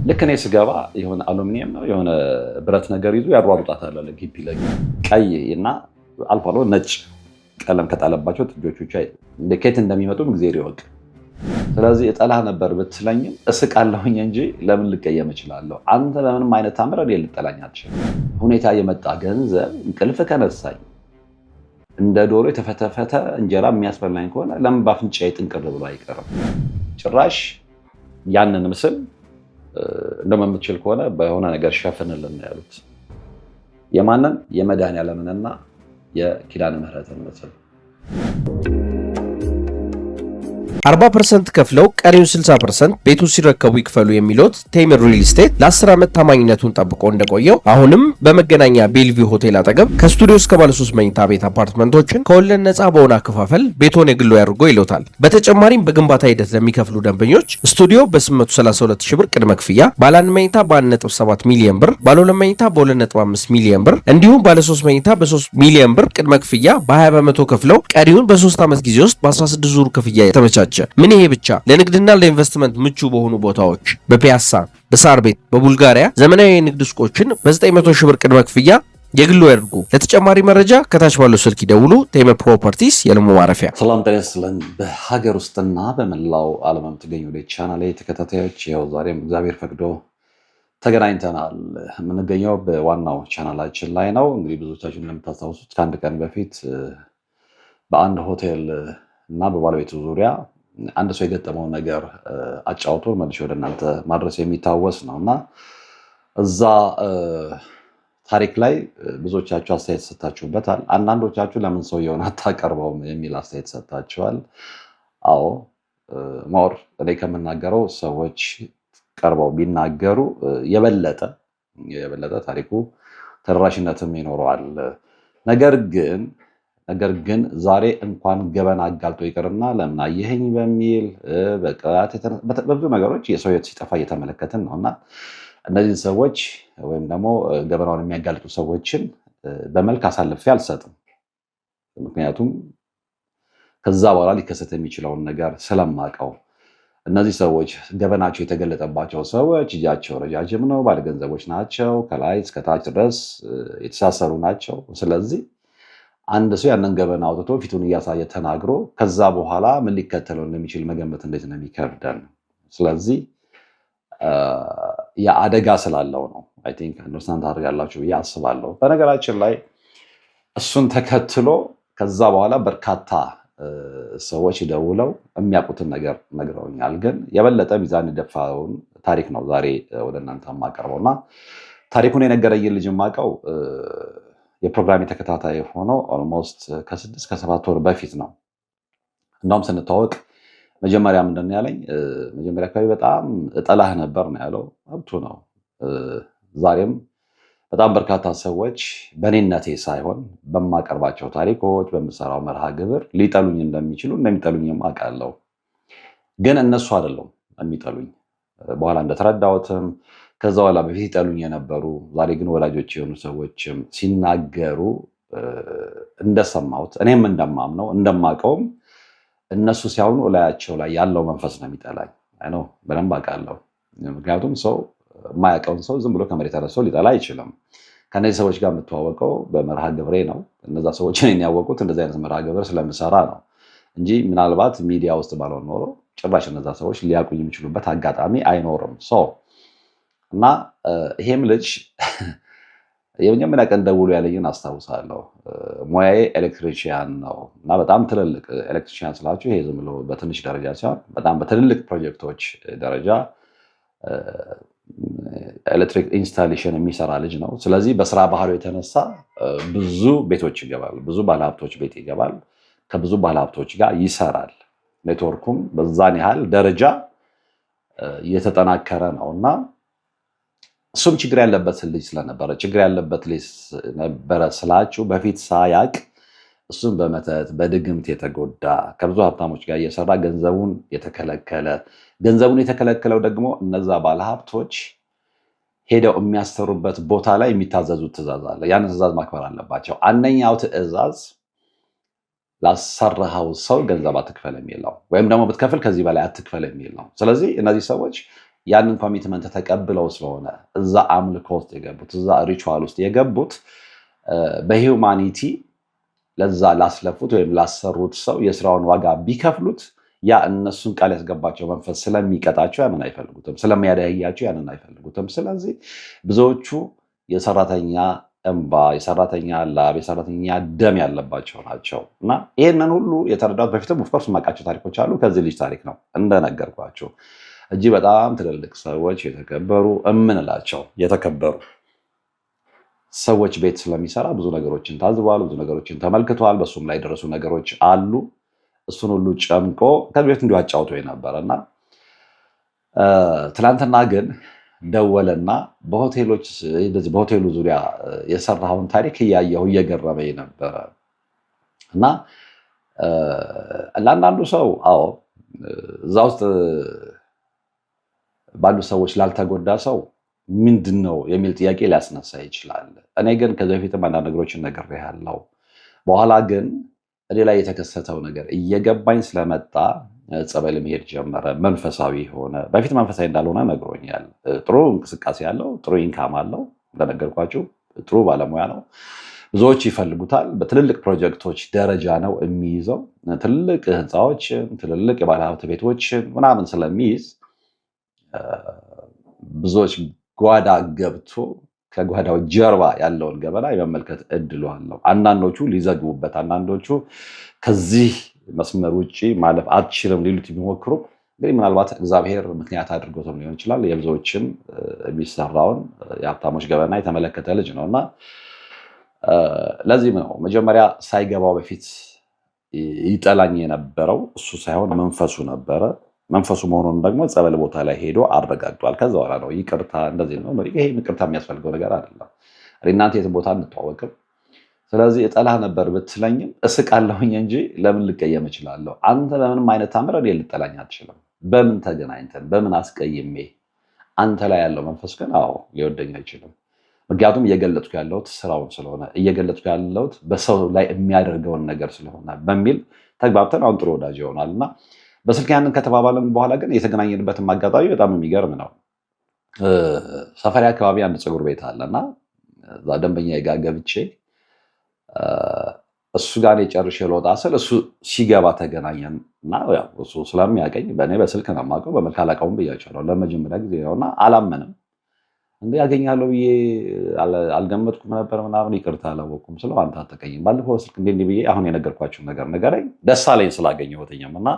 ልክ እኔ ስገባ የሆነ አሉሚኒየም ነው የሆነ ብረት ነገር ይዞ ያሯሩጣታል ለግቢ ቀይ እና አልፎ አልፎ ነጭ ቀለም ከጣለባቸው ጥጆቹ ከየት እንደሚመጡም ጊዜ ይወቅ። ስለዚህ እጠላህ ነበር ብትለኝም እስቃለሁኝ እንጂ ለምን ልቀየም እችላለሁ? አንተ በምንም አይነት ታምር እኔ ልጠላኝ አትችልም። ሁኔታ የመጣ ገንዘብ እንቅልፍ ከነሳኝ እንደ ዶሮ የተፈተፈተ እንጀራ የሚያስበላኝ ከሆነ ለምን ባፍንጫዬ ጥንቅር ብሎ አይቀርም? ጭራሽ ያንን ምስል እንደምትችል ከሆነ በሆነ ነገር ሸፍንልን ያሉት የማንን የመድኃኒዓለምንና የኪዳነ ምህረትን ምስል 40% ከፍለው ቀሪውን 60% ቤቱን ሲረከቡ ይክፈሉ የሚሉት ቴምር ሪል ስቴት ለ10 ዓመት ታማኝነቱን ጠብቆ እንደቆየው አሁንም በመገናኛ ቤልቪው ሆቴል አጠገብ ከስቱዲዮ እስከ ባለ 3 መኝታ ቤት አፓርትመንቶችን ከወለድ ነፃ በሆነ አከፋፈል ቤቶን የግሎ ያድርጎ ይሎታል። በተጨማሪም በግንባታ ሂደት ለሚከፍሉ ደንበኞች ስቱዲዮ በ832 ሺህ ብር ቅድመ ክፍያ፣ ባለ 1 መኝታ በ1.7 ሚሊዮን ብር፣ ባለ 2 መኝታ በ2.5 ሚሊዮን ብር እንዲሁም ባለ 3 መኝታ በ3 ሚሊዮን ብር ቅድመ ክፍያ በ20 በመቶ ከፍለው ቀሪውን በ3 ዓመት ጊዜ ውስጥ በ16 ዙር ክፍያ የተመቻቸ። ምን ይሄ ብቻ! ለንግድና ለኢንቨስትመንት ምቹ በሆኑ ቦታዎች በፒያሳ፣ በሳር ቤት፣ በቡልጋሪያ ዘመናዊ የንግድ ሱቆችን በ900 ሺህ ብር ቅድመ ክፍያ የግሉ ያድርጉ። ለተጨማሪ መረጃ ከታች ባለው ስልክ ይደውሉ። ቴምር ፕሮፐርቲስ የልሙ ማረፊያ። ሰላም ጤና ይስጥልን። በሀገር ውስጥና በመላው ዓለም የምትገኙ ቻናሌ ተከታታዮች ይኸው ዛሬም እግዚአብሔር ፈቅዶ ተገናኝተናል። የምንገኘው በዋናው ቻናላችን ላይ ነው። እንግዲህ ብዙዎቻችን እንደምታስታውሱት ከአንድ ቀን በፊት በአንድ ሆቴል እና በባለቤቱ ዙሪያ አንድ ሰው የገጠመውን ነገር አጫውቶ መልሼ ወደ እናንተ ማድረስ የሚታወስ ነው እና እዛ ታሪክ ላይ ብዙዎቻችሁ አስተያየት ሰጥታችሁበታል። አንዳንዶቻችሁ ለምን ሰውየውን አታቀርበውም የሚል አስተያየት ሰጥታችኋል። አዎ ሞር እኔ ከምናገረው ሰዎች ቀርበው ቢናገሩ የበለጠ ታሪኩ ተደራሽነትም ይኖረዋል። ነገር ግን ዛሬ እንኳን ገበና አጋልጦ ይቅርና ለምን አየኸኝ በሚል በብዙ ነገሮች የሰው ሕይወት ሲጠፋ እየተመለከትን ነው እና እነዚህን ሰዎች ወይም ደግሞ ገበናውን የሚያጋልጡ ሰዎችን በመልክ አሳልፌ አልሰጥም። ምክንያቱም ከዛ በኋላ ሊከሰት የሚችለውን ነገር ስለማውቀው እነዚህ ሰዎች ገበናቸው የተገለጠባቸው ሰዎች እጃቸው ረጃጅም ነው፣ ባለገንዘቦች ናቸው፣ ከላይ እስከታች ድረስ የተሳሰሩ ናቸው። ስለዚህ አንድ ሰው ያንን ገበና አውጥቶ ፊቱን እያሳየ ተናግሮ ከዛ በኋላ ምን ሊከተለው እንደሚችል መገመት እንዴት ነው የሚከብደን። ስለዚህ የአደጋ ስላለው ነው። አይ ቲንክ አንደርስታንድ ታደርጋላችሁ ብዬ አስባለሁ። በነገራችን ላይ እሱን ተከትሎ ከዛ በኋላ በርካታ ሰዎች ደውለው የሚያውቁትን ነገር ነግረውኛል። ግን የበለጠ ሚዛን የደፋውን ታሪክ ነው ዛሬ ወደ እናንተ የማቀርበው እና ታሪኩን የነገረኝን ልጅ የማውቀው የፕሮግራም ተከታታይ ሆኖ ኦልሞስት ከ6 ከ7 ወር በፊት ነው። እንደውም ስንተዋወቅ መጀመሪያ ምንድን ያለኝ መጀመሪያ አካባቢ በጣም እጠላህ ነበር ነው ያለው። ሀብቱ ነው። ዛሬም በጣም በርካታ ሰዎች በእኔነቴ ሳይሆን በማቀርባቸው ታሪኮች፣ በምሰራው መርሃ ግብር ሊጠሉኝ እንደሚችሉ እንደሚጠሉኝም አውቃለሁ። ግን እነሱ አይደለም የሚጠሉኝ። በኋላ እንደተረዳሁትም ከዛ በኋላ በፊት ይጠሉኝ የነበሩ ዛሬ ግን ወላጆች የሆኑ ሰዎችም ሲናገሩ እንደሰማሁት እኔም እንደማምነው እንደማውቀውም እነሱ ሲያውኑ እላያቸው ላይ ያለው መንፈስ ነው የሚጠላኝ። አይ ነው በደንብ አውቃለሁ። ምክንያቱም ሰው የማያውቀውን ሰው ዝም ብሎ ከመሬት ተነስቶ ሊጠላ አይችልም። ከነዚህ ሰዎች ጋር የምተዋወቀው በመርሃ ግብሬ ነው። እነዛ ሰዎች እኔን ያወቁት እንደዚህ አይነት መርሃ ግብር ስለምሰራ ነው እንጂ ምናልባት ሚዲያ ውስጥ ባልሆን ኖሮ ጭራሽ እነዛ ሰዎች ሊያውቁኝ የሚችሉበት አጋጣሚ አይኖርም። እና ይሄም ልጅ የመጀመሪያ ቀን ደውሎ ያለኝን አስታውሳለሁ። ሙያዬ ኤሌክትሪሽያን ነው እና በጣም ትልልቅ ኤሌክትሪሽያን ስላችሁ ይሄ ዝም ብሎ በትንሽ ደረጃ ሲሆን በጣም በትልልቅ ፕሮጀክቶች ደረጃ ኤሌክትሪክ ኢንስታሌሽን የሚሰራ ልጅ ነው። ስለዚህ በስራ ባህሉ የተነሳ ብዙ ቤቶች ይገባል፣ ብዙ ባለሀብቶች ቤት ይገባል፣ ከብዙ ባለሀብቶች ጋር ይሰራል። ኔትወርኩም በዛን ያህል ደረጃ እየተጠናከረ ነው እና እሱም ችግር ያለበት ልጅ ስለነበረ ችግር ያለበት ልጅ ነበረ ስላችሁ በፊት ሳያቅ እሱም በመተት በድግምት የተጎዳ ከብዙ ሀብታሞች ጋር እየሰራ ገንዘቡን የተከለከለው ደግሞ እነዛ ባለሀብቶች ሄደው የሚያሰሩበት ቦታ ላይ የሚታዘዙት ትእዛዝ አለ። ያንን ትእዛዝ ማክበር አለባቸው። አንደኛው ትእዛዝ ላሰራኸው ሰው ገንዘብ አትክፈል የሚል ነው። ወይም ደግሞ ብትከፍል ከዚህ በላይ አትክፈል የሚል ነው። ስለዚህ እነዚህ ሰዎች ያንን ኮሚትመንት ተቀብለው ስለሆነ እዛ አምልኮ ውስጥ የገቡት እዛ ሪቹዋል ውስጥ የገቡት በሂውማኒቲ ለዛ ላስለፉት ወይም ላሰሩት ሰው የስራውን ዋጋ ቢከፍሉት ያ እነሱን ቃል ያስገባቸው መንፈስ ስለሚቀጣቸው ያንን አይፈልጉትም፣ ስለሚያደህያቸው ያንን አይፈልጉትም። ስለዚህ ብዙዎቹ የሰራተኛ እንባ፣ የሰራተኛ ላብ፣ የሰራተኛ ደም ያለባቸው ናቸው እና ይህንን ሁሉ የተረዳሁት በፊትም ኦፍኮርስ የማውቃቸው ታሪኮች አሉ። ከዚህ ልጅ ታሪክ ነው እንደነገርኳቸው። እጅግ በጣም ትልልቅ ሰዎች የተከበሩ እምንላቸው የተከበሩ ሰዎች ቤት ስለሚሰራ ብዙ ነገሮችን ታዝቧል፣ ብዙ ነገሮችን ተመልክቷል። በሱም ላይ የደረሱ ነገሮች አሉ። እሱን ሁሉ ጨምቆ ከዚህ በፊት እንዲሁ አጫውቶኝ ነበረ እና ትናንትና ግን ደወለና በሆቴሉ ዙሪያ የሰራውን ታሪክ እያየሁ እየገረመኝ ነበረ እና ለአንዳንዱ ሰው አዎ እዛ ውስጥ ባሉ ሰዎች ላልተጎዳ ሰው ምንድን ነው የሚል ጥያቄ ሊያስነሳ ይችላል። እኔ ግን ከዚህ በፊትም አንዳንድ ነገሮችን ነግሬያለሁ። በኋላ ግን እኔ ላይ የተከሰተው ነገር እየገባኝ ስለመጣ ጸበል መሄድ ጀመረ። መንፈሳዊ ሆነ። በፊት መንፈሳዊ እንዳልሆነ ነግሮኛል። ጥሩ እንቅስቃሴ ያለው፣ ጥሩ ኢንካም አለው። እንደነገርኳችሁ ጥሩ ባለሙያ ነው። ብዙዎች ይፈልጉታል። በትልልቅ ፕሮጀክቶች ደረጃ ነው የሚይዘው። ትልልቅ ህንፃዎችን፣ ትልልቅ የባለሀብት ቤቶችን ምናምን ስለሚይዝ ብዙዎች ጓዳ ገብቶ ከጓዳው ጀርባ ያለውን ገበና የመመልከት እድሉ አለው። አንዳንዶቹ ሊዘግቡበት፣ አንዳንዶቹ ከዚህ መስመር ውጭ ማለፍ አትችልም ሊሉት የሚሞክሩ እንግዲህ ምናልባት እግዚአብሔር ምክንያት አድርጎትም ሊሆን ይችላል። የብዙዎችን የሚሰራውን የሀብታሞች ገበና የተመለከተ ልጅ ነው እና ለዚህም ነው መጀመሪያ ሳይገባው በፊት ይጠላኝ የነበረው እሱ ሳይሆን መንፈሱ ነበረ። መንፈሱ መሆኑን ደግሞ ጸበል ቦታ ላይ ሄዶ አረጋግጧል። ከዛ በኋላ ነው ይቅርታ እንደዚህ ነው። ይሄ ይቅርታ የሚያስፈልገው ነገር አይደለም። እናንተ የትም ቦታ እንተዋወቅም። ስለዚህ እጠላህ ነበር ብትለኝም እስቃለሁኝ እንጂ ለምን ልቀየም እችላለሁ? አንተ በምንም አይነት ታምር እኔ ልጠላኝ አትችልም። በምን ተገናኝተን በምን አስቀይሜ? አንተ ላይ ያለው መንፈስ ግን አዎ ሊወደኝ አይችልም። ምክንያቱም እየገለጥኩ ያለሁት ስራውን ስለሆነ፣ እየገለጥኩ ያለሁት በሰው ላይ የሚያደርገውን ነገር ስለሆነ በሚል ተግባብተን አሁን ጥሩ ወዳጅ ይሆናል እና በስልክ ያንን ከተባባለን በኋላ ግን የተገናኘንበትም አጋጣሚ በጣም የሚገርም ነው። ሰፈሪ አካባቢ አንድ ፀጉር ቤት አለ እና እዛ ደንበኛ ጋ ገብቼ እሱ ጋር ጨርሼ ልወጣ ስል እሱ ሲገባ ተገናኘን እና እሱ ስለሚያውቀኝ በእኔ በስልክ ነው የማውቀው፣ በመልክ አላውቀውም ብያቸዋለሁ። ለመጀመሪያ ጊዜ ነው እና አላመንም። እንደ ያገኛለሁ ብዬ አልገመጥኩም ነበር ምናምን። ይቅርታ አላወቅኩም ስለው አንተ አትቀይም፣ ባለፈው በስልክ እንዴ ብዬ አሁን የነገርኳችሁ ነገር ነገረኝ። ደስ አለኝ ስላገኘሁትኝም እና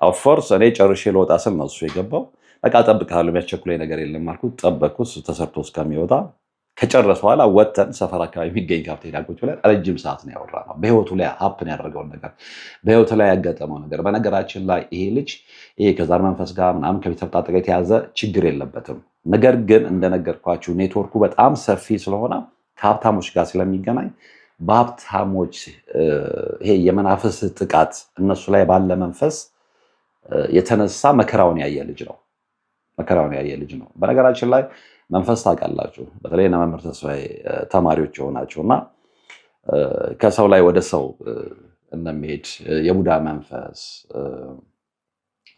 ኦፍኮርስ እኔ ጨርሼ ልወጣ ስል ነው እሱ የገባው። በቃ እጠብቅሃለሁ የሚያስቸኩለኝ ነገር የለም አልኩት። ጠበቅኩት ተሰርቶ እስከሚወጣ። ከጨረሰ በኋላ ወጥተን ሰፈር አካባቢ የሚገኝ ካፍቴሪያ ቁጭ ብለን ረጅም ሰዓት ነው ያወራነው። በህይወቱ ላይ ሀፕን ያደረገውን ነገር፣ በህይወቱ ላይ ያጋጠመው ነገር። በነገራችን ላይ ይሄ ልጅ ይሄ ከዛር መንፈስ ጋር ምናምን ከቤተሰብ ጣጣ ጋር የተያዘ ችግር የለበትም። ነገር ግን እንደነገርኳችሁ ኔትወርኩ በጣም ሰፊ ስለሆነ ከሀብታሞች ጋር ስለሚገናኝ በሀብታሞች ይሄ የመናፍስ ጥቃት እነሱ ላይ ባለ መንፈስ የተነሳ መከራውን ያየ ልጅ ነው። መከራውን ያየ ልጅ ነው። በነገራችን ላይ መንፈስ ታውቃላችሁ፣ በተለይ እነ መምህር ተስፋዬ ተማሪዎች የሆናችሁ እና ከሰው ላይ ወደ ሰው እንደሚሄድ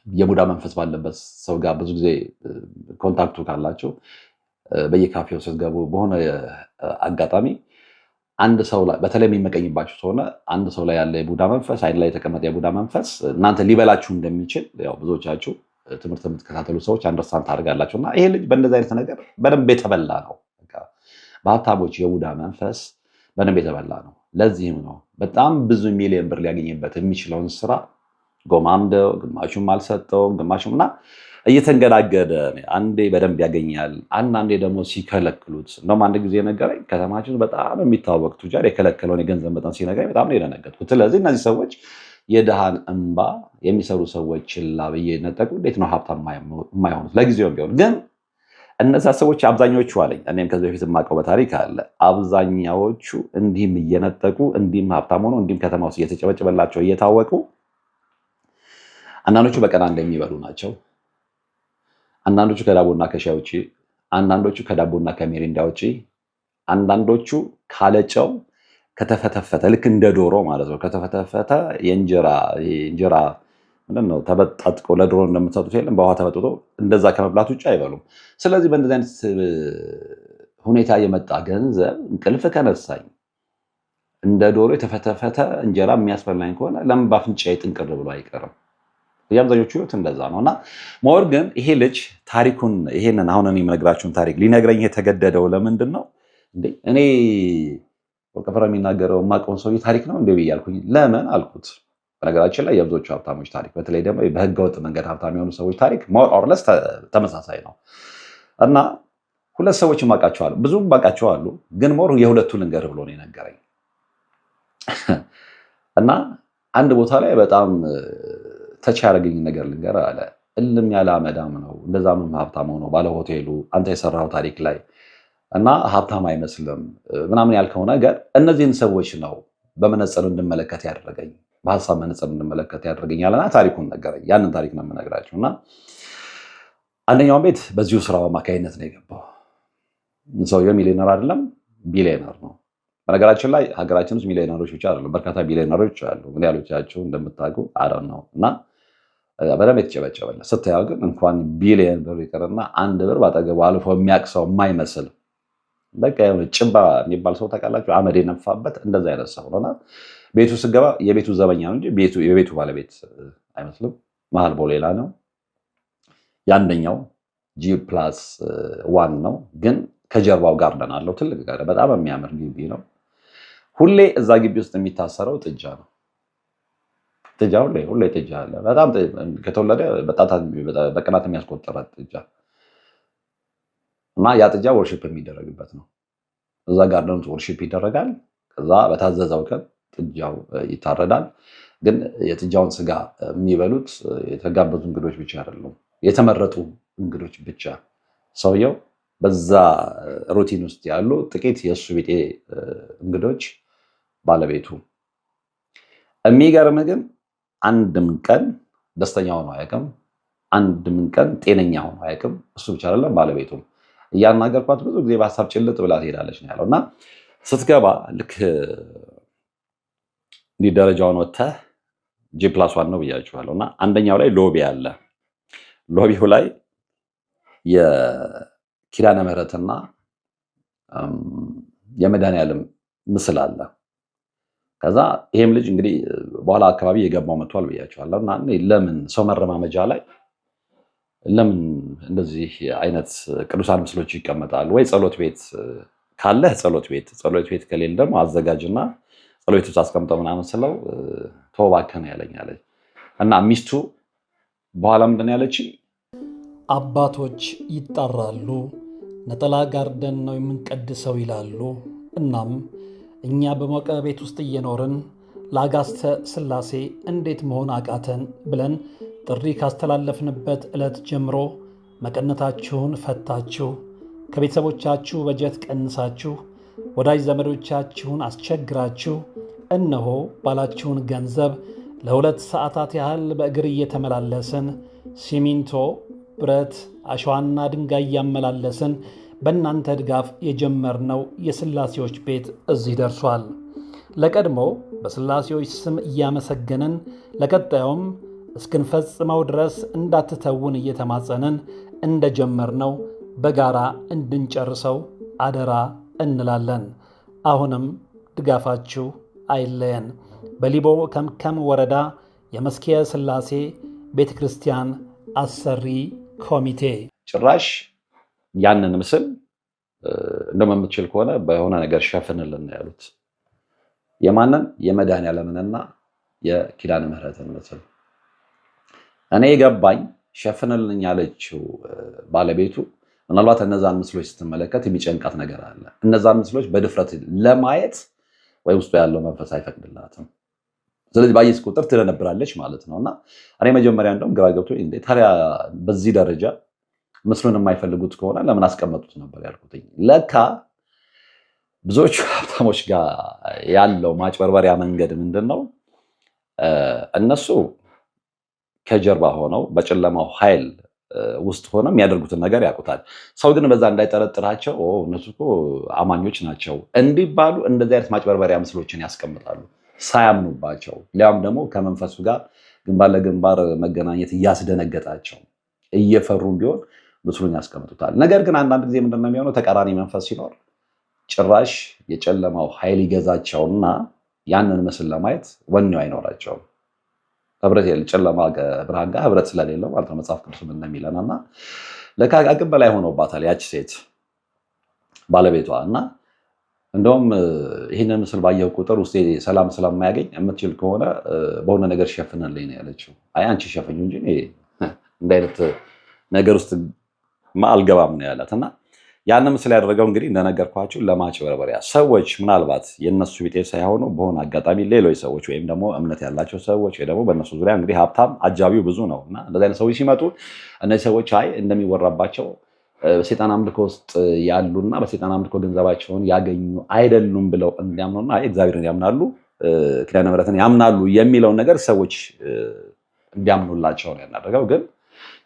የቡዳ መንፈስ ባለበት ሰው ጋር ብዙ ጊዜ ኮንታክቱ ካላችሁ በየካፌው ስትገቡ በሆነ አጋጣሚ አንድ ሰው ላይ በተለይ የሚመቀኝባችሁ ከሆነ አንድ ሰው ላይ ያለ የቡዳ መንፈስ፣ አይን ላይ የተቀመጠ የቡዳ መንፈስ እናንተ ሊበላችሁ እንደሚችል ያው ብዙዎቻችሁ ትምህርት የምትከታተሉ ሰዎች አንደርስታንድ ታደርጋላችሁ። እና ይሄ ልጅ በእንደዚህ አይነት ነገር በደንብ የተበላ ነው። በሀብታሞች የቡዳ መንፈስ በደንብ የተበላ ነው። ለዚህም ነው በጣም ብዙ ሚሊዮን ብር ሊያገኝበት የሚችለውን ስራ ጎማምደው ግማሹም አልሰጠውም ግማሹም እና እየተንገዳገደ አንዴ በደንብ ያገኛል፣ አንዳንዴ ደግሞ ሲከለክሉት። እንደውም አንድ ጊዜ ነገረኝ ከተማችን በጣም የሚታወቅ ቱጃር የከለከለውን የገንዘብ መጠን ሲነገረኝ በጣም ነው የደነገጥኩት። ስለዚህ እነዚህ ሰዎች የድሃን እንባ የሚሰሩ ሰዎችን ላብ እየነጠቁ እንዴት ነው ሀብታም የማይሆኑት? ለጊዜውም ቢሆን ግን እነዛ ሰዎች አብዛኛዎቹ አለኝ፣ እኔም ከዚህ በፊት የማውቀው በታሪክ አለ፣ አብዛኛዎቹ እንዲህም እየነጠቁ እንዲህም ሀብታም ሆነው እንዲህም ከተማ ውስጥ እየተጨበጨበላቸው እየታወቁ አንዳንዶቹ በቀን አንድ የሚበሉ ናቸው። አንዳንዶቹ ከዳቦና ከሻይ ውጭ፣ አንዳንዶቹ ከዳቦና ከሜሪንዳ ውጭ፣ አንዳንዶቹ ካለጨው ከተፈተፈተ ልክ እንደ ዶሮ ማለት ነው ከተፈተፈተ የእንጀራ ምንድነው ተበጣጥቀው ለድሮን እንደምትሰጡት የለም በውሃ ተበጥጦ እንደዛ ከመብላት ውጭ አይበሉም። ስለዚህ በእንደዚህ አይነት ሁኔታ የመጣ ገንዘብ እንቅልፍ ከነሳኝ እንደ ዶሮ የተፈተፈተ እንጀራ የሚያስበላኝ ከሆነ ለምን በአፍንጫዬ ጥንቅር ብሎ አይቀርም? የአብዛኞቹ ህይወት እንደዛ ነው። እና ሞር ግን ይሄ ልጅ ታሪኩን ይሄንን አሁን እኔ የምነግራችሁን ታሪክ ሊነግረኝ የተገደደው ለምንድን ነው? እኔ ወቀፈራ የሚናገረው የማውቀውን ሰውዬ ታሪክ ነው እንደ ብያልኩኝ ለምን አልኩት። በነገራችን ላይ የብዙዎቹ ሀብታሞች ታሪክ በተለይ ደግሞ በህገወጥ መንገድ ሀብታም የሆኑ ሰዎች ታሪክ ሞር ኦር ለስ ተመሳሳይ ነው። እና ሁለት ሰዎች ማውቃቸዋለሁ፣ ብዙም ማውቃቸዋሉ፣ ግን ሞር የሁለቱ ልንገርህ ብሎ ነው የነገረኝ። እና አንድ ቦታ ላይ በጣም ተች ያደረገኝ ነገር ልንገርህ አለ። እልም ያለ አመዳም ነው እንደዛ ምን ሀብታም ነው ባለ ሆቴሉ አንተ የሰራው ታሪክ ላይ እና ሀብታም አይመስልም ምናምን ያልከው ነገር እነዚህን ሰዎች ነው በመነጽር እንድመለከት ያደረገኝ፣ በሀሳብ መነጽር እንድመለከት ያደረገኛልና ታሪኩን ነገረኝ። ያንን ታሪክ ነው የምነግራችሁ። እና አንደኛውን ቤት በዚሁ ስራው አማካኝነት ነው የገባው። ሰውየው ሚሊዮነር አይደለም ቢሊዮነር ነው። በነገራችን ላይ ሀገራችን ውስጥ ሚሊዮነሮች ብቻ አይደሉም፣ በርካታ ቢሊዮነሮች አሉ። ምን ያሎቻቸው እንደምታውቁ አዳን ነው። እና በደንብ የተጨበጨበለ ስታየው ግን እንኳን ቢሊዮን ብር ይቅርና አንድ ብር ባጠገቡ አልፎ የሚያውቅ ሰው የማይመስል በቃ የሆነ ጭባ የሚባል ሰው ታውቃላችሁ፣ አመድ የነፋበት እንደዛ አይነት ሰው ነውና ቤቱ ስገባ የቤቱ ዘበኛ ነው እንጂ የቤቱ ባለቤት አይመስልም። መሀል ቦሌላ ነው። የአንደኛው G+1 ነው፣ ግን ከጀርባው ጋርደን አለው፣ ትልቅ ጋር በጣም የሚያምር ግቢ ነው። ሁሌ እዛ ግቢ ውስጥ የሚታሰረው ጥጃ ነው። ጥጃ ሁሌ ጥጃ አለ። በጣም ከተወለደ በቀናት የሚያስቆጠረ ጥጃ እና ያ ጥጃ ወርሺፕ የሚደረግበት ነው። እዛ ጋርደን ወርሺፕ ይደረጋል። ከዛ በታዘዘው ቀን ጥጃው ይታረዳል። ግን የጥጃውን ስጋ የሚበሉት የተጋበዙ እንግዶች ብቻ አይደሉም፣ የተመረጡ እንግዶች ብቻ። ሰውየው በዛ ሩቲን ውስጥ ያሉ ጥቂት የእሱ ቢጤ እንግዶች ባለቤቱ። የሚገርም ግን አንድም ቀን ደስተኛ ሆኖ አያውቅም። አንድም ቀን ጤነኛ ሆኖ አያውቅም። እሱ ብቻ አይደለም ባለቤቱም። እያናገርኳት ብዙ ጊዜ በሀሳብ ጭልጥ ብላ ትሄዳለች ነው ያለው። እና ስትገባ ልክ እንዲህ ደረጃውን ወጥተህ G+1 ነው ብያችኋለሁ። እና አንደኛው ላይ ሎቢ አለ። ሎቢው ላይ የኪዳነ ምህረትና የመድኃኒዓለም ምስል አለ። ከዛ ይሄም ልጅ እንግዲህ በኋላ አካባቢ የገባው መጥቷል ብያችኋለሁ። እና ለምን ሰው መረማመጃ ላይ ለምን እንደዚህ አይነት ቅዱሳን ምስሎች ይቀመጣሉ? ወይ ጸሎት ቤት ካለህ ጸሎት ቤት ከሌለ ደግሞ አዘጋጅና ጸሎት ቤት አስቀምጠው ምናምን ስለው ተወባከነ ያለኛል። እና ሚስቱ በኋላ ምንድን ያለች አባቶች ይጣራሉ፣ ነጠላ ጋርደን ነው የምንቀድሰው ይላሉ። እናም እኛ በሞቀ ቤት ውስጥ እየኖርን ለአጋስተ ሥላሴ እንዴት መሆን አቃተን ብለን ጥሪ ካስተላለፍንበት ዕለት ጀምሮ መቀነታችሁን ፈታችሁ ከቤተሰቦቻችሁ በጀት ቀንሳችሁ ወዳጅ ዘመዶቻችሁን አስቸግራችሁ እነሆ ባላችሁን ገንዘብ ለ2 ሰዓታት ያህል በእግር እየተመላለስን ሲሚንቶ፣ ብረት፣ አሸዋና ድንጋይ እያመላለስን በእናንተ ድጋፍ የጀመርነው የሥላሴዎች ቤት እዚህ ደርሷል። ለቀድሞ በሥላሴዎች ስም እያመሰገንን ለቀጣዩም እስክንፈጽመው ድረስ እንዳትተውን እየተማጸንን እንደጀመርነው በጋራ እንድንጨርሰው አደራ እንላለን። አሁንም ድጋፋችሁ አይለየን። በሊቦ ከምከም ወረዳ የመስኪየ ሥላሴ ቤተ ክርስቲያን አሰሪ ኮሚቴ ጭራሽ ያንን ምስል እንደምትችል ከሆነ በሆነ ነገር ሸፍንልን ያሉት። የማንን? የመድኃኒዓለምንና የኪዳነ ምህረትን ምስል። እኔ የገባኝ ሸፍንልን ያለችው ባለቤቱ ምናልባት እነዛን ምስሎች ስትመለከት የሚጨንቃት ነገር አለ። እነዛን ምስሎች በድፍረት ለማየት ወይ ውስጡ ያለው መንፈስ አይፈቅድላትም። ስለዚህ ባየች ቁጥር ትደነብራለች ማለት ነው። እና እኔ መጀመሪያ እንደውም ግራ ገብቶ ታዲያ በዚህ ደረጃ ምስሉን የማይፈልጉት ከሆነ ለምን አስቀመጡት ነበር ያልኩትኝ። ለካ ብዙዎቹ ሀብታሞች ጋር ያለው ማጭበርበሪያ መንገድ ምንድን ነው? እነሱ ከጀርባ ሆነው በጨለማው ኃይል ውስጥ ሆነው የሚያደርጉትን ነገር ያውቁታል። ሰው ግን በዛ እንዳይጠረጥራቸው እነሱ እኮ አማኞች ናቸው እንዲባሉ እንደዚህ አይነት ማጭበርበሪያ ምስሎችን ያስቀምጣሉ ሳያምኑባቸው። ሊያም ደግሞ ከመንፈሱ ጋር ግንባር ለግንባር መገናኘት እያስደነገጣቸው እየፈሩም ቢሆን ምስሉን ያስቀምጡታል። ነገር ግን አንዳንድ ጊዜ ምንድነው የሚሆነው? ተቃራኒ መንፈስ ሲኖር ጭራሽ የጨለማው ኃይል ይገዛቸውና ያንን ምስል ለማየት ወኔው አይኖራቸውም። ህብረት ጨለማ ብርሃን ጋር ህብረት ስለሌለው ማለት ነው መጽሐፍ ቅዱስ እንደሚለን እና ለካ አቅም በላይ ሆኖባታል ያች ሴት ባለቤቷ እና እንደውም ይህንን ምስል ባየው ቁጥር ውስጤ ሰላም ስለማያገኝ የምትችል ከሆነ በሆነ ነገር ሸፍንልኝ ነው ያለችው። አይ አንቺ ሸፍኝ እንጂ እንደ አይነት ነገር ውስጥ አልገባም ነው ያላት እና ያን ምስል ያደረገው እንግዲህ እንደነገርኳችሁ ለማጭበርበሪያ ሰዎች ምናልባት የነሱ ቢጤ ሳይሆኑ በሆነ አጋጣሚ ሌሎች ሰዎች ወይም ደግሞ እምነት ያላቸው ሰዎች ወይ ደግሞ በእነሱ ዙሪያ እንግዲህ ሀብታም አጃቢው ብዙ ነው እና እንደዚህ አይነት ሰዎች ሲመጡ እነዚህ ሰዎች አይ እንደሚወራባቸው በሰይጣን አምልኮ ውስጥ ያሉና በሰይጣን አምልኮ ገንዘባቸውን ያገኙ አይደሉም ብለው እንዲያምኑና አይ እግዚአብሔርን ያምናሉ ኪዳነ ምሕረትን ያምናሉ የሚለውን ነገር ሰዎች እንዲያምኑላቸው ነው ያናደረገው። ግን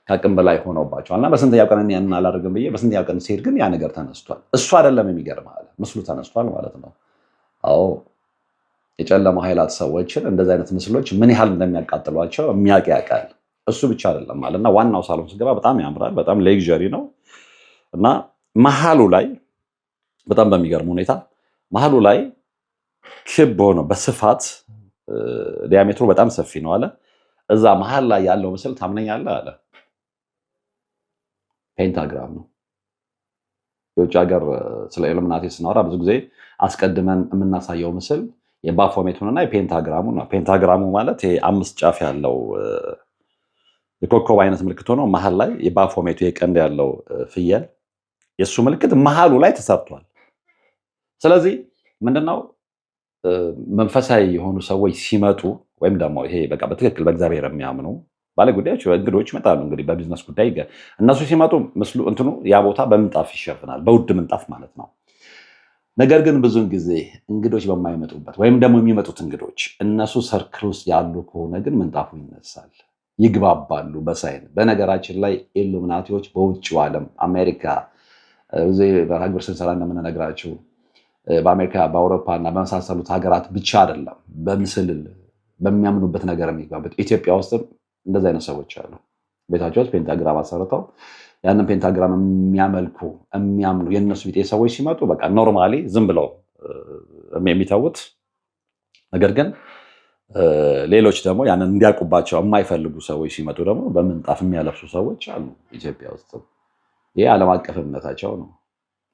ከአቅም በላይ ሆነውባቸዋል እና በስንተኛው ቀን ያንን አላደርግም ብዬ በስንተኛው ቀን ሲሄድ ግን ያ ነገር ተነስቷል። እሱ አይደለም የሚገርም አለ ምስሉ ተነስቷል ማለት ነው። አዎ የጨለማ ኃይላት ሰዎችን እንደዚህ አይነት ምስሎች ምን ያህል እንደሚያቃጥሏቸው የሚያውቅ ያውቃል። እሱ ብቻ አይደለም ማለት እና ዋናው ሳሎን ስገባ በጣም ያምራል፣ በጣም ሌክዠሪ ነው እና መሀሉ ላይ በጣም በሚገርም ሁኔታ መሀሉ ላይ ክብ ሆኖ በስፋት ዲያሜትሩ በጣም ሰፊ ነው አለ። እዛ መሀል ላይ ያለው ምስል ታምነኛለህ አለ ፔንታግራም ነው። የውጭ ሀገር ስለ ኢሉሚናቲ ስናወራ ብዙ ጊዜ አስቀድመን የምናሳየው ምስል የባፎሜቱንና የፔንታግራሙ ነው። ፔንታግራሙ ማለት ይሄ 5 ጫፍ ያለው የኮከብ አይነት ምልክት ሆኖ መሀል ላይ የባፎሜቱ የቀንድ ያለው ፍየል የእሱ ምልክት መሀሉ ላይ ተሰርቷል። ስለዚህ ምንድነው መንፈሳዊ የሆኑ ሰዎች ሲመጡ ወይም ደግሞ ይሄ በቃ በትክክል በእግዚአብሔር የሚያምኑ ባለጉዳዮች እንግዶች ይመጣሉ። እንግዲህ በቢዝነስ ጉዳይ እነሱ ሲመጡ ምስሉ እንትኑ ያ ቦታ በምንጣፍ ይሸፍናል፣ በውድ ምንጣፍ ማለት ነው። ነገር ግን ብዙውን ጊዜ እንግዶች በማይመጡበት ወይም ደግሞ የሚመጡት እንግዶች እነሱ ሰርክል ውስጥ ያሉ ከሆነ ግን ምንጣፉ ይነሳል፣ ይግባባሉ በሳይን። በነገራችን ላይ ኢሉሚናቲዎች በውጭው ዓለም አሜሪካ በሀገር ስንሰራ እንደምንነግራቸው በአሜሪካ በአውሮፓ እና በመሳሰሉት ሀገራት ብቻ አይደለም በምስል በሚያምኑበት ነገር የሚግባበት። ኢትዮጵያ ውስጥም እንደዚህ አይነት ሰዎች አሉ። ቤታቸው ውስጥ ፔንታግራም አሰርተው ያንን ፔንታግራም የሚያመልኩ የሚያምኑ የእነሱ ቢጤ ሰዎች ሲመጡ በቃ ኖርማሊ ዝም ብለው የሚተዉት ነገር ግን ሌሎች ደግሞ ያንን እንዲያውቁባቸው የማይፈልጉ ሰዎች ሲመጡ ደግሞ በምንጣፍ የሚያለብሱ ሰዎች አሉ ኢትዮጵያ ውስጥ። ይህ ዓለም አቀፍ እምነታቸው ነው።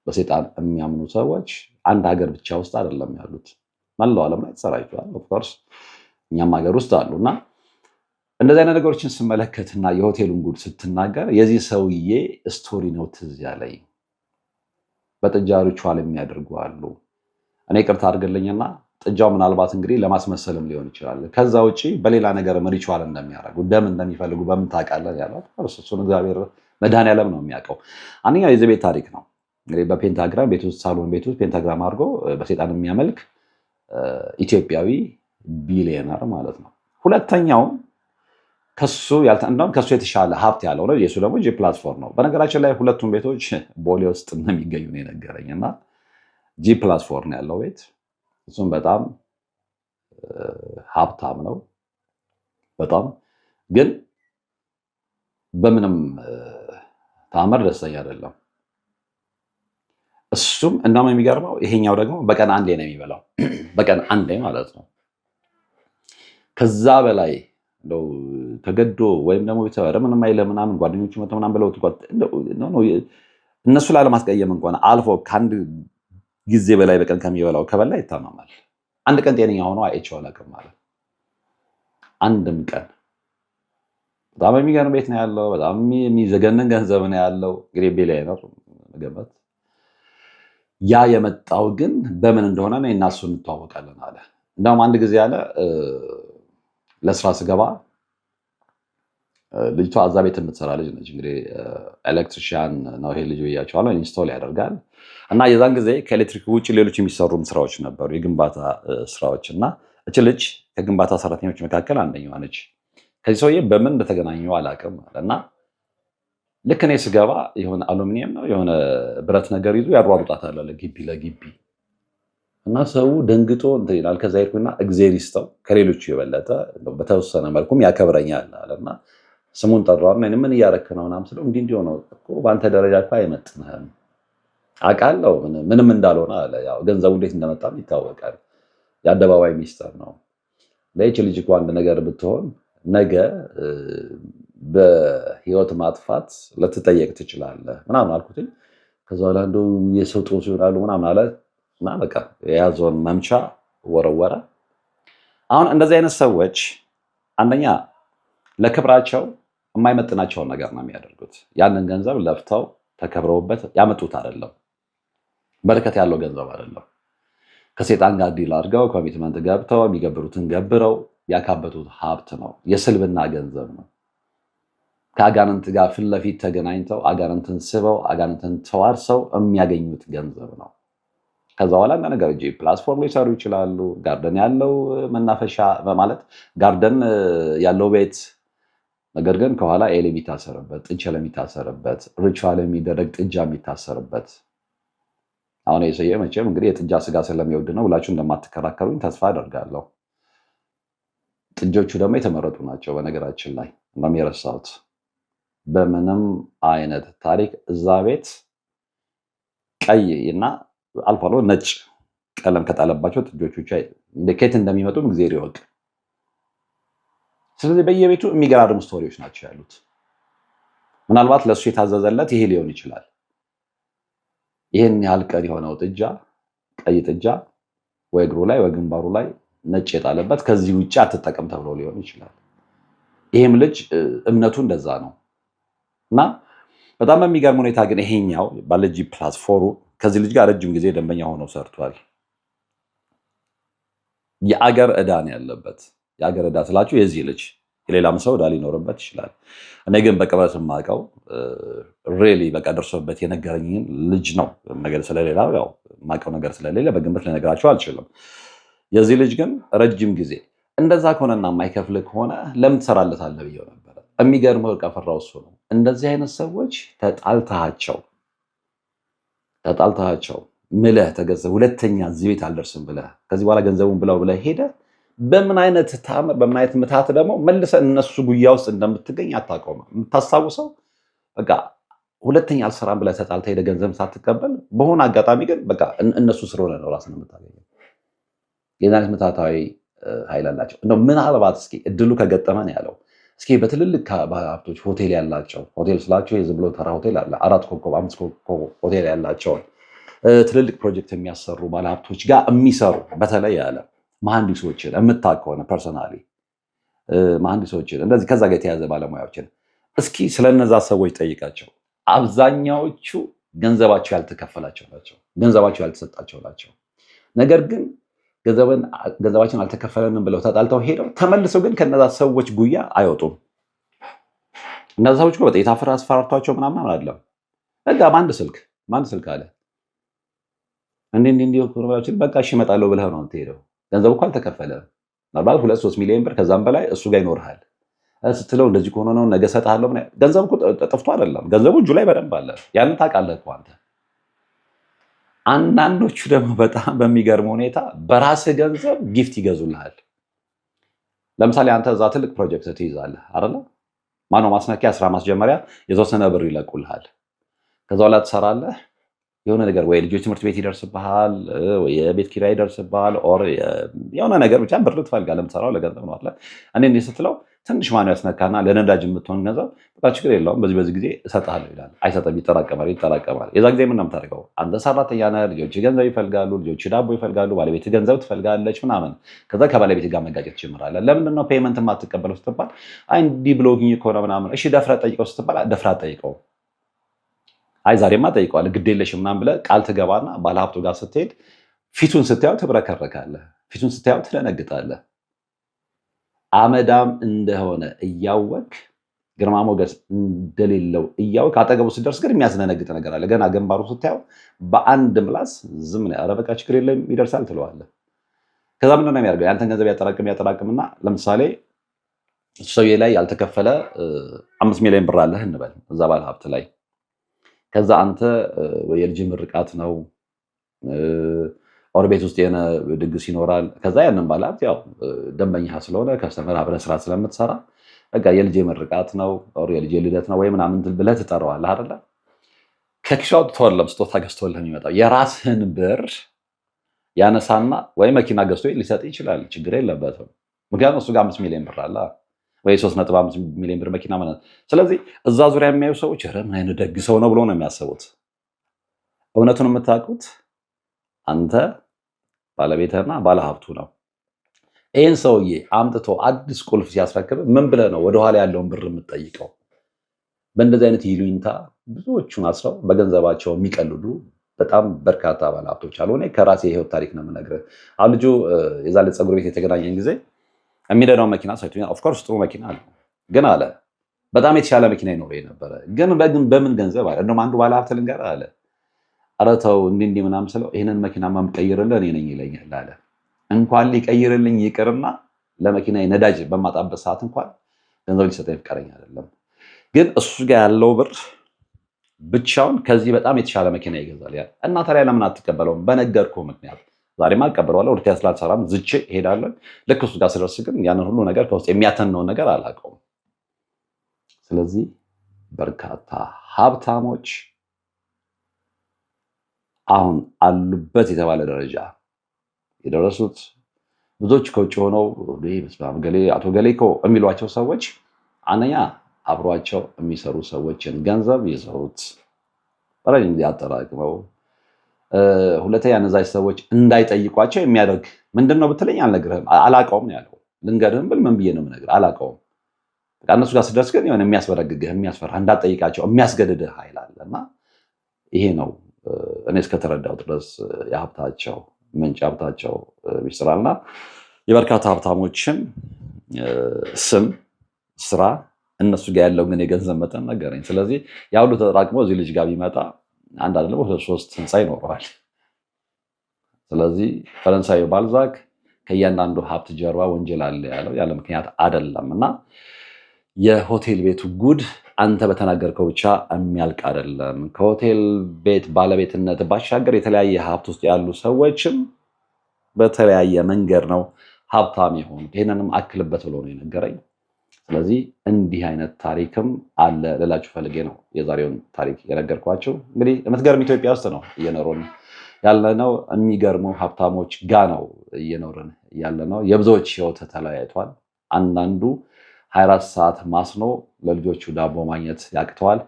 በሴጣን የሚያምኑ ሰዎች አንድ ሀገር ብቻ ውስጥ አይደለም ያሉት፣ መላው ዓለም ላይ ተሰራጭተዋል። ኦፍኮርስ እኛም ሀገር ውስጥ አሉ እና እንደዚህ አይነት ነገሮችን ስመለከትና የሆቴሉን ጉድ ስትናገር የዚህ ሰውዬ ስቶሪ ነው ትዝ ያለኝ። በጥጃ ሪቹዋል የሚያደርጉ አሉ። እኔ ቅርታ አድርግልኝና ጥጃው ምናልባት እንግዲህ ለማስመሰልም ሊሆን ይችላል። ከዛ ውጭ በሌላ ነገር ሪቹዋል እንደሚያደርጉ ደም እንደሚፈልጉ በምን ታውቃለህ ያለው እሱን እግዚአብሔር መድኃኒዓለም ነው የሚያውቀው። አንደኛው የዚህ ቤት ታሪክ ነው እንግዲህ በፔንታግራም ቤት ውስጥ ሳሎን ቤት ውስጥ ፔንታግራም አድርጎ በሴጣን የሚያመልክ ኢትዮጵያዊ ቢሊዮነር ማለት ነው። ሁለተኛውም ከሱ የተሻለ ሀብት ያለው ነው። የሱ ደግሞ ጂ+4 ነው። በነገራችን ላይ ሁለቱም ቤቶች ቦሌ ውስጥ እንደሚገኙ ነው የነገረኝ እና ጂ+4 ነው ያለው ቤት። እሱም በጣም ሀብታም ነው። በጣም ግን በምንም ተአምር ደስተኛ አይደለም። እሱም እንደውም የሚገርመው ይሄኛው ደግሞ በቀን አንዴ ነው የሚበላው። በቀን አንዴ ማለት ነው። ከዛ በላይ እንደው ተገዶ ወይም ደግሞ ቤተሰብ ምንም አይለ ምናምን ጓደኞቹ መጥተው ምናምን ብለው እነሱ ላለማስቀየም እንኳን አልፎ ከአንድ ጊዜ በላይ በቀን ከሚበላው ከበላ ይታመማል። አንድ ቀን ጤነኛ ሆኖ አይቼው አላውቅም ማለት አንድም ቀን። በጣም የሚገርም ቤት ነው ያለው። በጣም የሚዘገንን ገንዘብ ነው ያለው። እንግዲህ ቢሊየነር መገመት። ያ የመጣው ግን በምን እንደሆነ ነው እና እሱ እንተዋወቃለን አለ። እንደውም አንድ ጊዜ አለ ለስራ ስገባ ልጅቷ እዛ ቤት የምትሰራ ልጅ ነች። እንግዲህ ኤሌክትሪሽያን ነው ይሄ ልጅ ብያቸዋለሁ። ኢንስቶል ያደርጋል እና የዛን ጊዜ ከኤሌክትሪክ ውጭ ሌሎች የሚሰሩም ስራዎች ነበሩ፣ የግንባታ ስራዎች እና እች ልጅ ከግንባታ ሰራተኞች መካከል አንደኛዋ ነች። ከዚህ ሰውዬ በምን እንደተገናኙ አላውቅም እና ልክ እኔ ስገባ የሆነ አሉሚኒየም ነው የሆነ ብረት ነገር ይዞ ያሯሩጣታል ለግቢ እና ሰው ደንግጦ እንትን ይላል። ከዛ ሄድኩና እግዜር ይስጠው ከሌሎቹ የበለጠ በተወሰነ መልኩም ያከብረኛል አለና ስሙን ጠራውና ምን እያረክ ነው ምናምን ስለው እንዲህ ሆነው እኮ በአንተ ደረጃ እኮ አይመጥንህም አውቃለሁ ምንም እንዳልሆነ አለ። ያው ገንዘቡ እንዴት እንደመጣም ይታወቃል። የአደባባይ ሚስጥር ነው። ለይች ልጅ እኮ አንድ ነገር ብትሆን ነገ በህይወት ማጥፋት ልትጠየቅ ትችላለህ ምናምን አልኩትኝ። ከዛ በኋላ እንደው የሰው ጦስ ይሆናሉ ምናምን አለ እና በቃ የያዘውን መምቻ ወረወረ። አሁን እንደዚህ አይነት ሰዎች አንደኛ ለክብራቸው የማይመጥናቸውን ነገር ነው የሚያደርጉት። ያንን ገንዘብ ለፍተው ተከብረውበት ያመጡት አይደለም፣ በርከት ያለው ገንዘብ አይደለም። ከሴጣን ጋር ዲል አድርገው ኮሚትመንት ገብተው የሚገብሩትን ገብረው ያካበቱት ሀብት ነው። የስልብና ገንዘብ ነው። ከአጋንንት ጋር ፊት ለፊት ተገናኝተው አጋንንትን ስበው አጋንንትን ተዋርሰው የሚያገኙት ገንዘብ ነው። ከዛ በኋላ እንደ ነገር እንጂ ፕላትፎርም ሊሰሩ ይችላሉ። ጋርደን ያለው መናፈሻ ማለት ጋርደን ያለው ቤት፣ ነገር ግን ከኋላ ኤሌ የሚታሰርበት ጥንቸል የሚታሰርበት ሪቹዋል የሚደረግ ጥጃ የሚታሰርበት። አሁን የሰየ መቼም እንግዲህ የጥጃ ስጋ ስለሚወድ ነው ብላችሁ እንደማትከራከሩኝ ተስፋ አደርጋለሁ። ጥጆቹ ደግሞ የተመረጡ ናቸው። በነገራችን ላይ እንደም የረሳሁት በምንም አይነት ታሪክ እዛ ቤት ቀይ እና አልፎ አልፎ ነጭ ቀለም ከጣለባቸው ጥጆቹ ከየት እንደሚመጡም እግዚአብሔር ይወቅ። ስለዚህ በየቤቱ የሚገራርሙ ስቶሪዎች ናቸው ያሉት። ምናልባት ለእሱ የታዘዘለት ይሄ ሊሆን ይችላል። ይህን ያህል ቀን የሆነው ጥጃ ቀይ ጥጃ ወይ እግሩ ላይ ወይ ግንባሩ ላይ ነጭ የጣለበት ከዚህ ውጭ አትጠቀም ተብሎ ሊሆን ይችላል። ይህም ልጅ እምነቱ እንደዛ ነው እና በጣም በሚገርም ሁኔታ ግን ይሄኛው ባለጂ ፕላትፎርሙ ከዚህ ልጅ ጋር ረጅም ጊዜ ደንበኛ ሆኖ ሰርቷል። የአገር ዕዳ ነው ያለበት። የአገር ዕዳ ስላችሁ የዚህ ልጅ የሌላም ሰው ዕዳ ሊኖርበት ይችላል። እኔ ግን በቅርበት የማውቀው ሪሊ በቃ ደርሶበት የነገረኝን ልጅ ነው። ነገር ስለሌላ ያው የማውቀው ነገር ስለሌለ በግምት ልነግራቸው አልችልም። የዚህ ልጅ ግን ረጅም ጊዜ እንደዛ ከሆነና የማይከፍል ከሆነ ለምን ትሰራለታለህ ብዬው ነበረ። የሚገርመው ቀፈራው እሱ ነው። እንደዚህ አይነት ሰዎች ተጣልታቸው ምለህ ተገንዘብ ሁለተኛ እዚህ ቤት አልደርስም ብለህ ከዚህ በኋላ ገንዘቡን ብለህ ሄደህ በምን አይነት ታምር በምን አይነት ምታት ደግሞ መልሰህ እነሱ ጉያ ውስጥ እንደምትገኝ አታውቀውም። የምታስታውሰው በቃ ሁለተኛ አልሰራም ብለህ ተጣልተህ ሄደህ ገንዘብ ሳትቀበል በሆነ አጋጣሚ ግን በቃ እነሱ ስለሆነ ነው ራስን የምታገኘው። የዛ አይነት ምታታዊ ኃይል አላቸው። እንደው ምናልባት እስኪ እድሉ ከገጠመን ያለው እስኪ በትልልቅ ሀብቶች ሆቴል ያላቸው ሆቴል ስላቸው የዝም ብሎ ተራ ሆቴል አለ 4 ኮከብ 5 ኮከብ ሆቴል ያላቸውን ትልልቅ ፕሮጀክት የሚያሰሩ ባለሀብቶች ጋር የሚሰሩ በተለይ ያለ መሐንዲሶችን የምታውቅ ከሆነ ፐርሰናሊ መሐንዲሶችን እንደዚህ ከዛ ጋር የተያዘ ባለሙያዎችን እስኪ ስለነዛ ሰዎች ጠይቃቸው። አብዛኛዎቹ ገንዘባቸው ያልተከፈላቸው ናቸው፣ ገንዘባቸው ያልተሰጣቸው ናቸው። ነገር ግን ገንዘባችን አልተከፈለንም ብለው ተጣልተው ሄደው ተመልሰው ግን ከነዛ ሰዎች ጉያ አይወጡም። እነዛ ሰዎች በጣም የታፈረ አስፈራርቷቸው ምናምን አይደለም። በቃ በአንድ ስልክ አለ እንዲህ በቃ እሺ እመጣለሁ ብለህ ነው የምትሄደው። ገንዘቡ እኮ አልተከፈለም። ምናልባት 2-3 ሚሊዮን ብር ከዛም በላይ እሱ ጋር ይኖርሃል ስትለው እንደዚህ ከሆነ ነው ነገ እሰጥሃለሁ። ገንዘቡ እኮ ጠፍቶ አይደለም፣ ገንዘቡ እጁ ላይ በደንብ አለ። ያንን ታውቃለህ እኮ አንተ። አንዳንዶቹ ደግሞ በጣም በሚገርም ሁኔታ በራስህ ገንዘብ ጊፍት ይገዙልሃል። ለምሳሌ አንተ እዛ ትልቅ ፕሮጀክት ትይዛለህ አይደለ? ማነው ማስነኪያ ስራ ማስጀመሪያ የተወሰነ ብር ይለቁልሃል። ከዛ በኋላ ትሰራለህ። የሆነ ነገር ወይ ልጆች ትምህርት ቤት ይደርስብሃል፣ ወይ የቤት ኪራይ ይደርስብሃል፣ ኦር የሆነ ነገር ብቻ ብር ትፈልጋለህ። የምትሰራው ለገንዘብ ነው አይደል? እኔ እንዲህ ስትለው ትንሽ ማነው ያስነካና ለነዳጅ የምትሆን ገንዘብ በቃ ችግር የለውም በዚህ ጊዜ እሰጥሃለሁ ይላል። አይሰጥም፣ ይጠራቀማል። የዛ ጊዜ ምን ነው የምታደርገው? አንተ ሰራተኛ ነህ፣ ልጆች ገንዘብ ይፈልጋሉ፣ ልጆች ዳቦ ይፈልጋሉ፣ ባለቤት ገንዘብ ትፈልጋለች ምናምን። ከዛ ከባለቤት ጋር መጋጨት ትጀምራለህ። ለምንድን ነው ፔመንት የማትቀበለው ስትባል አይ እንዲህ ብሎኝ ከሆነ ምናምን። እሺ ደፍረህ ጠይቀው ስትባል ደፍረህ ጠይቀው። አይ ዛሬማ ጠይቀዋለህ ግድ የለሽም ምናምን ብለህ ቃል ትገባና ባለሀብቱ ጋር ስትሄድ ፊቱን ስታየው ትብረከረካለህ፣ ፊቱን ስታየው ትደነግጣለህ። አመዳም እንደሆነ እያወቅ ግርማ ሞገስ እንደሌለው እያወቅ አጠገቡ ስደርስ ግን የሚያስደነግጥ ነገር አለ። ገና ግንባሩ ስታየው በአንድ ምላስ ዝም ነው። ኧረ በቃ ችግር የለም ይደርሳል ትለዋለህ። ከዛ ምንድን ነው የሚያደርገው? ያንተን ገንዘብ ያጠራቅምና ለምሳሌ ሰውዬ ላይ ያልተከፈለ 5 ሚሊዮን ብር አለህ እንበል እዛ ባለ ሀብት ላይ። ከዛ አንተ የልጅ ምርቃት ነው ኦር ቤት ውስጥ የሆነ ድግስ ይኖራል። ከዛ ያንን ባለሀብት ያው ደንበኛ ስለሆነ ከስተመር አብረህ ስራ ስለምትሰራ በቃ የልጄ ምርቃት ነው ኦር የልጄ ልደት ነው ወይ ምናምን ብለህ ትጠራዋለህ አይደለ? ከኪሱ አውጥቶልህ ስጦታ ገዝቶልህ የሚመጣው የራስህን ብር ያነሳና ወይ መኪና ገዝቶ ሊሰጥ ይችላል። ችግር የለበትም። ምክንያቱም እሱ ጋር 5 ሚሊዮን ብር አለ ወይ 3.5 ሚሊዮን ብር መኪና ማለት። ስለዚህ እዛ ዙሪያ የሚያዩ ሰዎች ኧረ ምን አይነት ደግ ሰው ነው ብሎ ነው የሚያስቡት። እውነቱን የምታውቁት አንተ ባለቤትህና ባለሀብቱ ነው። ይህን ሰውዬ አምጥቶ አዲስ ቁልፍ ሲያስረክብ ምን ብለህ ነው ወደኋላ ያለውን ብር የምትጠይቀው? በእንደዚህ አይነት ይሉኝታ ብዙዎቹን አስረው በገንዘባቸው የሚቀልዱ በጣም በርካታ ባለሀብቶች አሉ። እኔ ከራሴ የህይወት ታሪክ ነው የምነግርህ። አሁን ልጁ የዛሬ ፀጉር ቤት የተገናኘን ጊዜ የሚነዳው መኪና ሳይቶኛል። ኦፍኮርስ ጥሩ መኪና አለ፣ ግን አለ በጣም የተሻለ መኪና ይኖረኝ ነበረ። ግን በምን ገንዘብ አለ። እንደውም አንዱ ባለሀብት ልንገርህ አለ፣ ኧረ ተው እንዲህ ምናምን ስለው ይህንን መኪና የምቀይርልህ እኔ ነኝ ይለኛል አለ። እንኳን ሊቀይርልኝ ይቅርና ለመኪና ነዳጅ በማጣበት ሰዓት እንኳን ገንዘብ ሊሰጠኝ ፈቃደኛ አይደለም። ግን እሱ ጋር ያለው ብር ብቻውን ከዚህ በጣም የተሻለ መኪና ይገዛል። ያ እና ታዲያ ለምን አትቀበለውም? በነገርኩህ ምክንያት ዛሬማ አቀበለዋለሁ። ወደ ቴስላ ሰራም ዝቼ እሄዳለሁ። ልክ እሱ ጋር ስደርስ ግን ያንን ሁሉ ነገር ከውስጥ የሚያተነውን ነገር አላውቀውም። ስለዚህ በርካታ ሀብታሞች አሁን አሉበት የተባለ ደረጃ የደረሱት ብዙዎች ከውጭ ሆነው አቶ ገሌ እኮ የሚሏቸው ሰዎች አንደኛ አብሯቸው የሚሰሩ ሰዎችን ገንዘብ ይዘውት ረጅም ጊዜ አጠራቅመው፣ ሁለተኛ እነዛች ሰዎች እንዳይጠይቋቸው የሚያደርግ ምንድን ነው ብትለኝ አልነግርህም፣ አላውቀውም ነው ያለው። ልንገርህም ብል ምን ብዬ ነው የምነግርህ? አላውቀውም። በቃ እነሱ ጋር ስደርስ ግን የሆነ የሚያስበረግግህ የሚያስፈራ እንዳትጠይቃቸው የሚያስገድድህ ኃይል አለ እና ይሄ ነው እኔ እስከተረዳው ድረስ የሀብታቸው ምንጭ ሀብታቸው ሚስጥራልና የበርካታ ሀብታሞችን ስም ስራ እነሱ ጋር ያለው ግን የገንዘብ መጠን ነገረኝ። ስለዚህ ያ ሁሉ ተጠራቅሞ እዚህ ልጅ ጋር ቢመጣ አንድ አይደለም 2-3 ህንፃ ይኖረዋል። ስለዚህ ፈረንሳዊ ባልዛክ ከእያንዳንዱ ሀብት ጀርባ ወንጀል አለ ያለው ያለ ምክንያት አይደለም እና የሆቴል ቤቱ ጉድ አንተ በተናገርከው ብቻ የሚያልቅ አይደለም። ከሆቴል ቤት ባለቤትነት ባሻገር የተለያየ ሀብት ውስጥ ያሉ ሰዎችም በተለያየ መንገድ ነው ሀብታም የሆኑት። ይህንንም አክልበት ብሎ ነው የነገረኝ። ስለዚህ እንዲህ አይነት ታሪክም አለ ልላችሁ ፈልጌ ነው የዛሬውን ታሪክ የነገርኳችሁ። እንግዲህ የምትገርም ኢትዮጵያ ውስጥ ነው እየኖርን ያለነው። የሚገርሙ ሀብታሞች ጋ ነው እየኖርን ያለነው። የብዙዎች ህይወት ተለያይቷል። አንዳንዱ 24 ሰዓት ማስኖ ለልጆቹ ዳቦ ማግኘት ያቅተዋል።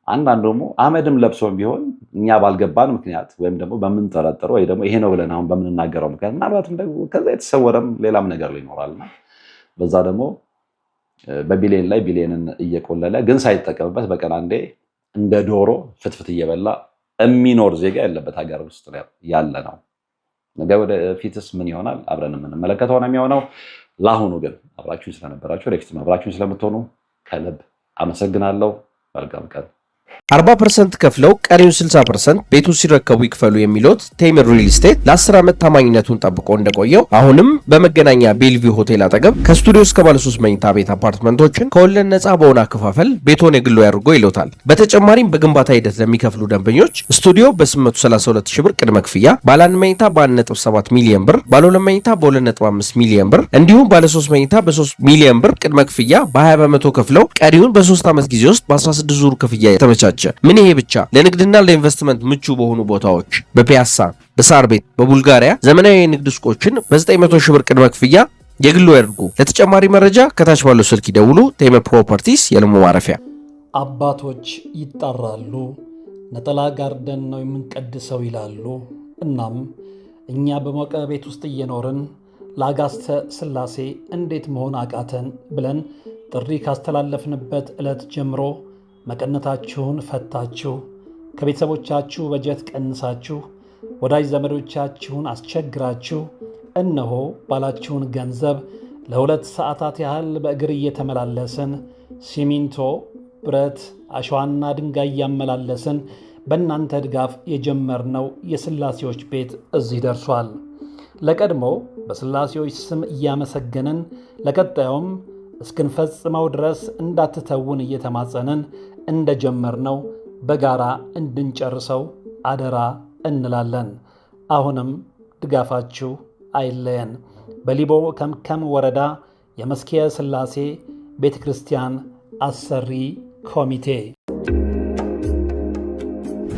አንዳንዱ ደግሞ አመድም ለብሶም ቢሆን እኛ ባልገባን ምክንያት ወይም ደግሞ በምንጠረጥረው ወይ ደግሞ ይሄ ነው ብለን አሁን በምንናገረው ምክንያት ምናልባትም ደግሞ ከዛ የተሰወረም ሌላም ነገር ሊኖራልና በዛ ደግሞ በቢሊየን ላይ ቢሊየንን እየቆለለ ግን ሳይጠቀምበት በቀን አንዴ እንደ ዶሮ ፍትፍት እየበላ የሚኖር ዜጋ ያለበት ሀገር ውስጥ ያለ ነው። ነገ ወደፊትስ ምን ይሆናል አብረን የምንመለከተው ነው የሚሆነው። ለአሁኑ ግን አብራችሁን ስለነበራችሁ ወደፊትም አብራችሁን ስለምትሆኑ ከልብ አመሰግናለሁ። መልካም ቀን። 40% ከፍለው ቀሪውን 60% ቤቱ ሲረከቡ ይክፈሉ የሚሉት ቴምር ሪል ስቴት ለ10 ዓመት ታማኝነቱን ጠብቆ እንደቆየው አሁንም በመገናኛ ቤልቪው ሆቴል አጠገብ ከስቱዲዮ እስከ ባለ 3 መኝታ ቤት አፓርትመንቶችን ከወለድ ነፃ በሆነ አከፋፈል ቤቶን የግሎ ያድርጎ ይሎታል። በተጨማሪም በግንባታ ሂደት ለሚከፍሉ ደንበኞች ስቱዲዮ በ832 ሺህ ብር ቅድመ ክፍያ፣ ባለ 1 መኝታ በ1.7 ሚሊዮን ብር፣ ባለ 2 መኝታ በ2.5 ሚሊዮን ብር እንዲሁም ባለ 3 መኝታ በ3 ሚሊዮን ብር ቅድመ ክፍያ በ20 በመቶ ከፍለው ቀሪውን በ3 ዓመት ጊዜ ውስጥ በ16 ዙር ክፍያ የተመቻቸ። ምን ይሄ ብቻ! ለንግድና ለኢንቨስትመንት ምቹ በሆኑ ቦታዎች በፒያሳ፣ በሳር ቤት፣ በቡልጋሪያ ዘመናዊ የንግድ ሱቆችን በ900 ሺህ ብር ቅድመ ክፍያ የግሉ ያድርጉ። ለተጨማሪ መረጃ ከታች ባለው ስልክ ይደውሉ። ቴምር ፕሮፐርቲስ የልሙ ማረፊያ። አባቶች ይጣራሉ፣ ነጠላ ጋርደን ነው የምንቀድሰው ይላሉ። እናም እኛ በሞቀ ቤት ውስጥ እየኖርን ለአጋስተ ሥላሴ እንዴት መሆን አቃተን ብለን ጥሪ ካስተላለፍንበት ዕለት ጀምሮ መቀነታችሁን ፈታችሁ ከቤተሰቦቻችሁ በጀት ቀንሳችሁ ወዳጅ ዘመዶቻችሁን አስቸግራችሁ እነሆ ባላችሁን ገንዘብ ለ2 ሰዓታት ያህል በእግር እየተመላለስን ሲሚንቶ፣ ብረት፣ አሸዋና ድንጋይ እያመላለስን በእናንተ ድጋፍ የጀመርነው የሥላሴዎች ቤት እዚህ ደርሷል። ለቀድሞ በሥላሴዎች ስም እያመሰገንን ለቀጣዩም እስክንፈጽመው ድረስ እንዳትተውን እየተማጸንን እንደጀመርነው በጋራ እንድንጨርሰው አደራ እንላለን። አሁንም ድጋፋችሁ አይለየን። በሊቦ ከምከም ወረዳ የመስኪየ ሥላሴ ቤተ ክርስቲያን አሰሪ ኮሚቴ